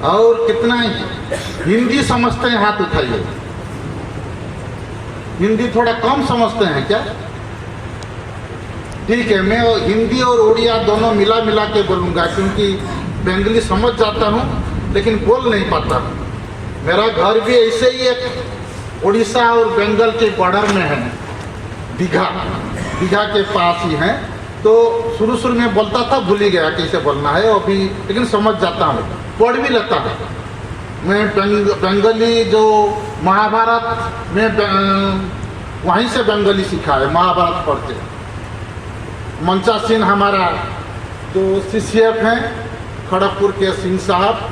और कितना हिंदी समझते हैं, हाथ उठाइए। हिंदी थोड़ा कम समझते हैं क्या? ठीक है, मैं हिंदी और उड़िया दोनों मिला मिला के बोलूँगा, क्योंकि बंगाली समझ जाता हूँ लेकिन बोल नहीं पाता। मेरा घर भी ऐसे ही एक उड़ीसा और बंगाल के बॉर्डर में है, दीघा के पास ही है। तो शुरू में बोलता था, भूल ही गया कैसे बोलना है अभी, लेकिन समझ जाता हूँ, पढ़ भी लेता है। मैं बंगाली जो महाभारत में वहीं से बंगाली सीखा है, महाभारत पढ़ते। मंचा सिंह हमारा जो CCF हैं खड़गपुर के सिंह साहब,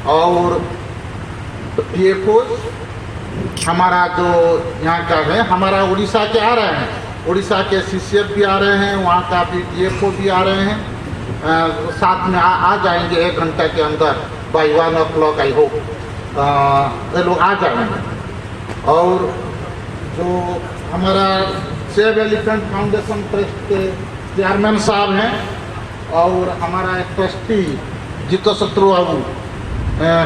और TFO हमारा जो यहाँ का है, हमारा उड़ीसा के आ रहे हैं, उड़ीसा के CCF भी आ रहे हैं, वहाँ का भी TFO भी आ रहे हैं। साथ में आ जाएंगे 1 घंटे के अंदर, बाई 1 o'clock आई होप ये लोग आ जाएंगे। और जो हमारा सेव एलिफेंट फाउंडेशन ट्रस्ट के चेयरमैन साहब हैं, और हमारा एक ट्रस्टी जीतो शत्रु बाबू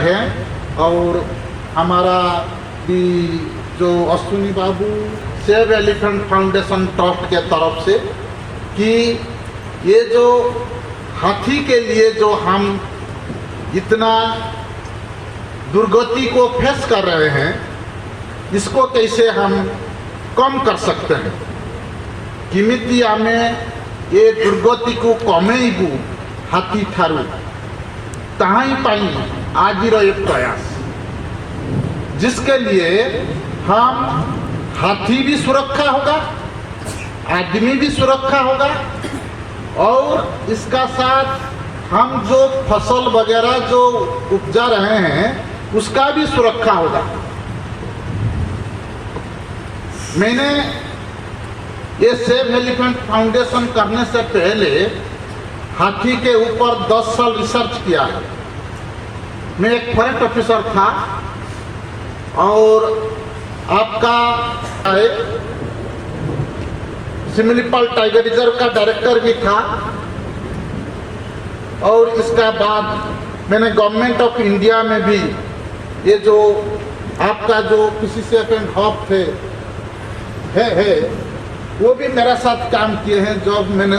है, और हमारा भी जो अश्विनी बाबू सेव एलिफेंट फाउंडेशन ट्रस्ट के तरफ से, कि ये जो हाथी के लिए जो हम इतना दुर्गति को फेस कर रहे हैं, इसको कैसे हम कम कर सकते हैं। किमिति आमे ये दुर्गति को कमेबू हाथी ठारू ताही पाई आज ये प्रयास, जिसके लिए हम हाथी भी सुरक्षा होगा, आदमी भी सुरक्षा होगा, और इसका साथ हम जो फसल वगैरह जो उपजा रहे हैं उसका भी सुरक्षा होगा। मैंने ये सेव एलिफेंट फाउंडेशन करने से पहले हाथी के ऊपर 10 साल रिसर्च किया है। मैं एक फॉरेस्ट ऑफिसर था, और आपका सिमलीपाल टाइगर रिजर्व का डायरेक्टर भी था, और इसका बाद मैंने गवर्नमेंट ऑफ इंडिया में भी ये जो आपका जो PCCF एंड हब थे है वो भी मेरे साथ काम किए हैं। जब मैंने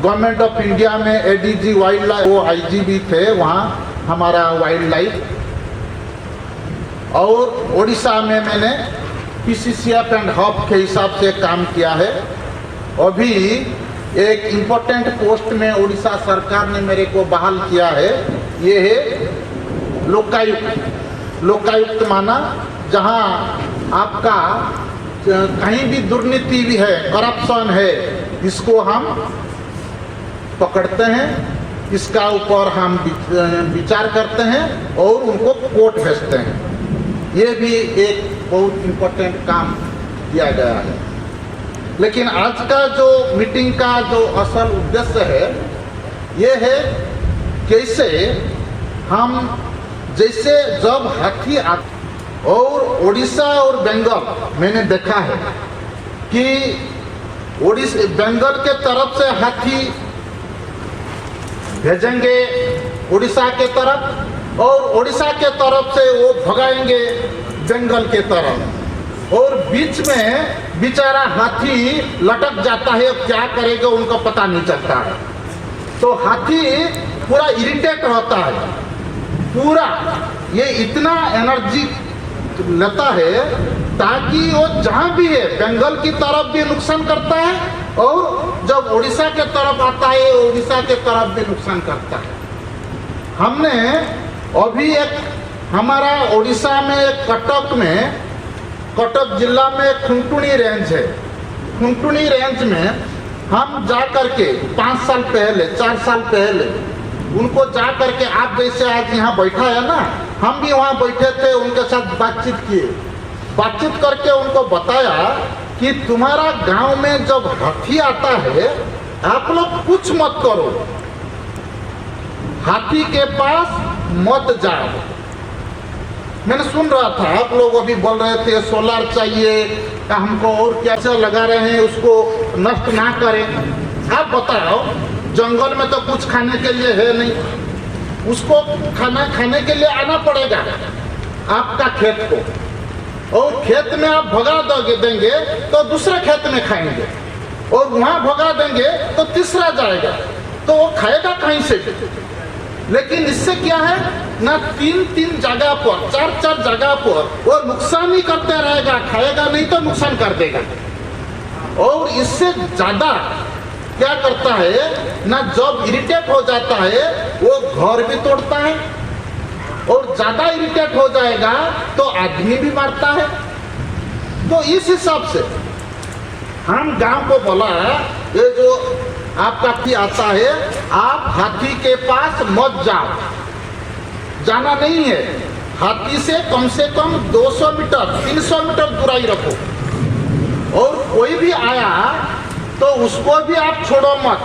गवर्नमेंट ऑफ इंडिया में ADG वाइल्ड लाइफ, वो IG भी थे वहाँ हमारा वाइल्ड लाइफ, और उड़ीसा में मैंने PCCF एंड हब के हिसाब से काम किया है। अभी एक इम्पोर्टेंट पोस्ट में उड़ीसा सरकार ने मेरे को बहाल किया है, ये है लोकायुक्त। लोकायुक्त माना जहाँ आपका कहीं भी दुर्नीति भी है, करप्शन है, इसको हम पकड़ते हैं, इसका ऊपर हम विचार करते हैं और उनको कोर्ट भेजते हैं। ये भी एक बहुत इम्पोर्टेंट काम किया गया है। लेकिन आज का जो मीटिंग का जो असल उद्देश्य है, ये है कैसे हम, जैसे जब हाथी और उड़ीसा और बंगाल मैंने देखा है कि बंगाल के तरफ से हाथी भेजेंगे उड़ीसा के तरफ, और उड़ीसा के तरफ से वो भगाएंगे बंगाल के तरफ, और बीच में बेचारा हाथी लटक जाता है, क्या करेगा उनको पता नहीं चलता है। तो हाथी पूरा इरिटेट होता है, पूरा ये इतना एनर्जी लेता है ताकि वो जहाँ भी है बंगाल की तरफ भी नुकसान करता है, और जब उड़ीसा के तरफ आता है उड़ीसा के तरफ भी नुकसान करता है। हमने अभी एक हमारा उड़ीसा में एक कटक जिला में खुंटुनी रेंज है। खुंटुनी रेंज में हम जा करके 5 साल पहले 4 साल पहले उनको जा करके, आप जैसे आज यहाँ बैठा है ना, हम भी वहाँ बैठे थे, उनके साथ बातचीत किए। बातचीत करके उनको बताया कि तुम्हारा गांव में जब हाथी आता है आप लोग कुछ मत करो, हाथी के पास मत जाओ। मैंने सुन रहा था आप लोग अभी बोल रहे थे सोलर चाहिए हमको, और क्या लगा रहे हैं उसको नष्ट ना करें। आप बताओ, जंगल में तो कुछ खाने के लिए है नहीं, उसको खाना खाने के लिए आना पड़ेगा आपका खेत को, और खेत में आप भगा देंगे तो दूसरे खेत में खाएंगे, और वहां भगा देंगे तो तीसरा जाएगा, तो वो खाएगा कहीं से। लेकिन इससे क्या है ना, 3-3 जगह पर, 4-4 जगह पर वो नुकसान ही करते रहेगा, खाएगा नहीं तो नुकसान कर देगा। और इससे ज्यादा क्या करता है ना, जब इरिटेट हो जाता है वो घर भी तोड़ता है, और ज्यादा इरिटेट हो जाएगा तो आदमी भी मारता है। तो इस हिसाब से हम गांव को बोला, ये जो आपका भी आता है, आप हाथी के पास मत जाओ, जाना नहीं है। हाथी से कम 200 मीटर 300 मीटर दूरी रखो, और कोई भी आया तो उसको भी आप छोड़ो मत,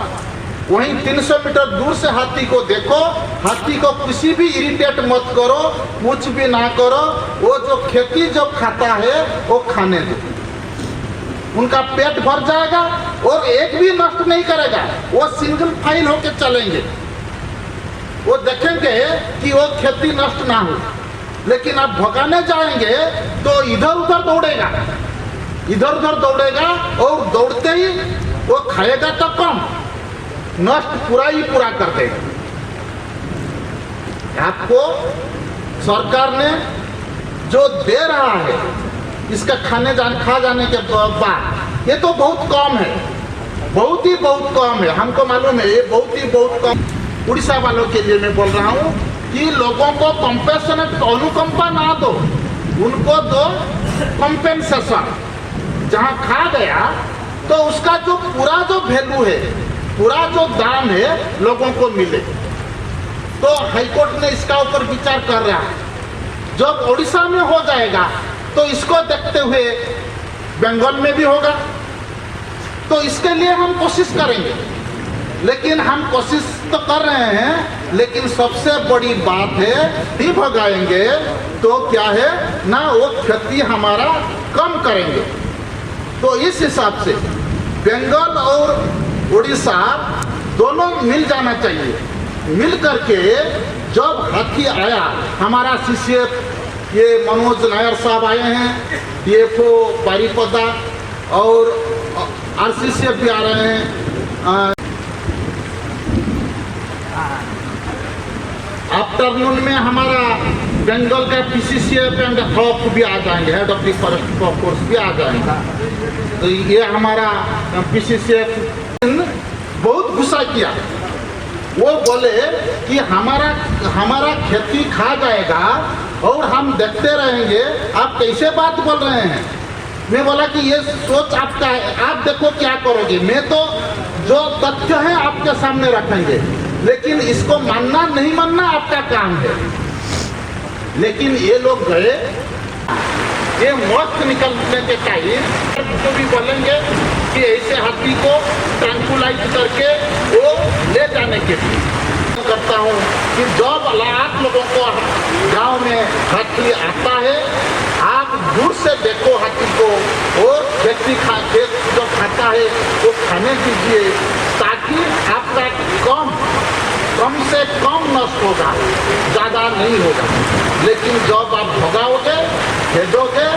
वहीं 300 मीटर दूर से हाथी को देखो, हाथी को किसी भी इरिटेट मत करो, कुछ भी ना करो, वो जो खेती जो खाता है वो खाने दो, उनका पेट भर जाएगा और एक भी नष्ट नहीं करेगा, वो सिंगल फाइल होके चलेंगे, वो देखेंगे कि वो खेती नष्ट ना हो। लेकिन आप भगाने जाएंगे तो इधर उधर दौड़ेगा, इधर उधर दौड़ेगा, और दौड़ते ही वो खाएगा तो कम, नष्ट पूरा ही पूरा कर देगा। आपको सरकार ने जो दे रहा है इसका खा जाने के बाद, ये तो बहुत कम है, बहुत ही बहुत कम है, हमको मालूम है, ये बहुत ही बहुत कम। उड़ीसा वालों के लिए मैं बोल रहा हूँ कि लोगों को कंपेशनेट, अनुकंपा ना दो, उनको दो कंपेंसेशन। जहाँ खा गया तो उसका जो पूरा जो वैल्यू है, पूरा जो दाम है, लोगों को मिले। तो हाईकोर्ट ने इसका ऊपर विचार कर रहा है। जब उड़ीसा में हो जाएगा तो इसको देखते हुए बंगाल में भी होगा, तो इसके लिए हम कोशिश करेंगे। लेकिन हम कोशिश तो कर रहे हैं, लेकिन सबसे बड़ी बात है, नहीं भगाएंगे तो क्या है ना, वो क्षति हमारा कम करेंगे। तो इस हिसाब से बंगाल और उड़ीसा दोनों मिल जाना चाहिए। मिल करके जब हाथी आया, हमारा CCF ये मनोज नायर साहब आए हैं, DFO बारीपदा और RCCF भी आ रहे हैं। आफ्टरनून में हमारा बंगाल का PCCF एंड हॉक भी आ जाएंगे, head of the forest force भी आ जाएंगे। तो ये हमारा PCCF बहुत गुस्सा किया, वो बोले कि हमारा खेती खा जाएगा और हम देखते रहेंगे, आप कैसे बात बोल रहे हैं। मैं बोला कि ये सोच आपका है, आप देखो क्या करोगे। मैं तो जो तथ्य है आपके सामने रखेंगे, लेकिन इसको मानना नहीं मानना आपका काम है। लेकिन ये लोग गए, ये मौत निकलने के टाइम तो भी बोलेंगे कि ऐसे हाथी को ट्रैंकुलाइज करके वो ले जाने के लिए करता हूँ कि जब आप लोगों को गांव में हाथी आता है, आप दूर से देखो हाथी को, और व्यक्ति जो खाता है वो खाने दीजिए, ताकि आपका कम से कम नष्ट होगा, ज़्यादा नहीं होगा। लेकिन जब आप भगाओगे, भेजोगे,